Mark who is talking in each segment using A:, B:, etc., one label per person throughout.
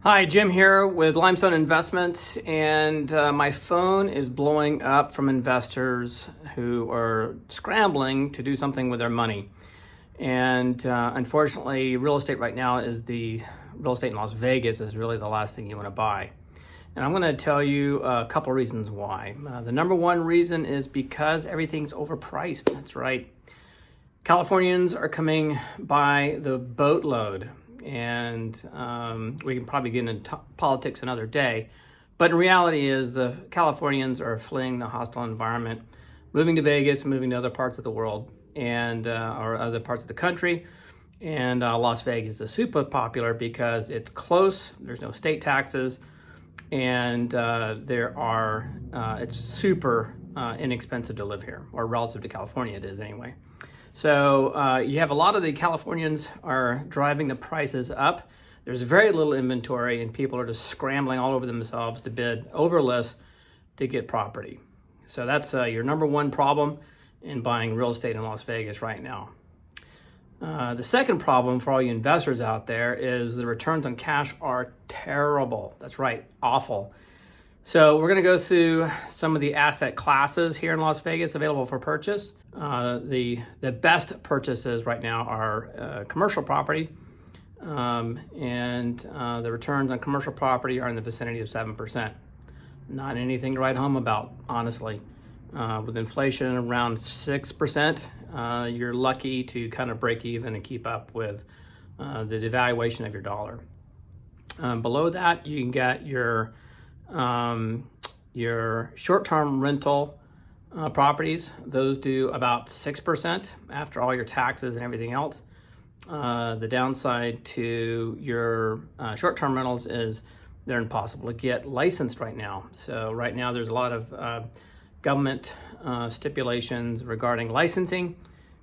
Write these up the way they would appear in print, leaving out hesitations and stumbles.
A: Hi, Jim here with Limestone Investments, and my phone is blowing up from investors who are scrambling to do something with their money. And unfortunately, real estate right now real estate in Las Vegas is really the last thing you want to buy. And I'm going to tell you a couple reasons why. The number one reason is because everything's overpriced. That's right. Californians are coming by the boatload, and we can probably get into politics another day. But in reality is the Californians are fleeing the hostile environment, moving to Vegas, moving to other parts of the world and or other parts of the country. And Las Vegas is super popular because it's close, there's no state taxes, and it's super inexpensive to live here, or relative to California it is anyway. So you have a lot of the Californians are driving the prices up. There's very little inventory, and people are just scrambling all over themselves to bid over list to get property. So that's your number one problem in buying real estate in Las Vegas right now. The second problem for all you investors out there is the returns on cash are terrible. That's right, awful. So we're going to go through some of the asset classes here in Las Vegas available for purchase. The best purchases right now are commercial property, and the returns on commercial property are in the vicinity of 7%. Not anything to write home about, honestly. With inflation around 6%, you're lucky to kind of break even and keep up with the devaluation of your dollar. Below that, you can get your short-term rental properties. Those do about 6% after all your taxes and everything else. The downside to your short-term rentals is they're impossible to get licensed right now. So right now there's a lot of government stipulations regarding licensing,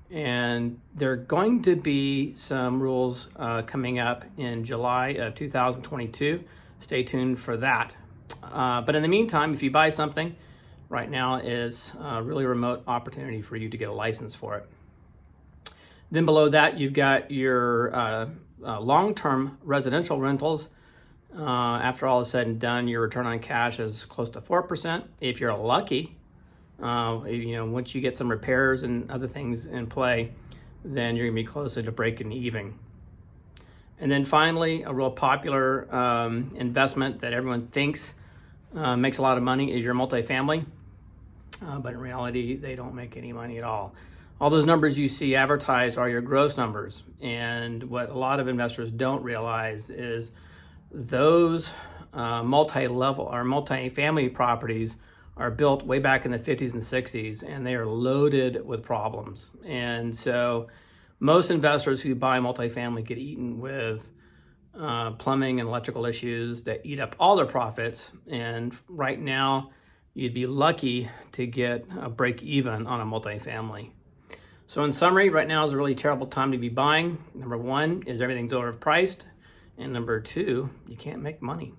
A: and there are going to be some rules coming up in July of 2022. Stay tuned for that. But in the meantime, if you buy something, right now is a really remote opportunity for you to get a license for it. Then below that, you've got your long-term residential rentals. After all is said and done, your return on cash is close to 4%. If you're lucky, once you get some repairs and other things in play, then you're gonna be closer to breaking even. And then finally, a real popular investment that everyone thinks makes a lot of money is your multifamily, but in reality, they don't make any money at all. All those numbers you see advertised are your gross numbers, and what a lot of investors don't realize is those multi-level or multifamily properties are built way back in the 50s and 60s, and they are loaded with problems. And so most investors who buy multifamily get eaten with plumbing and electrical issues that eat up all their profits. And right now, you'd be lucky to get a break even on a multifamily. So in summary, right now is a really terrible time to be buying. Number one is everything's overpriced. And number two, you can't make money.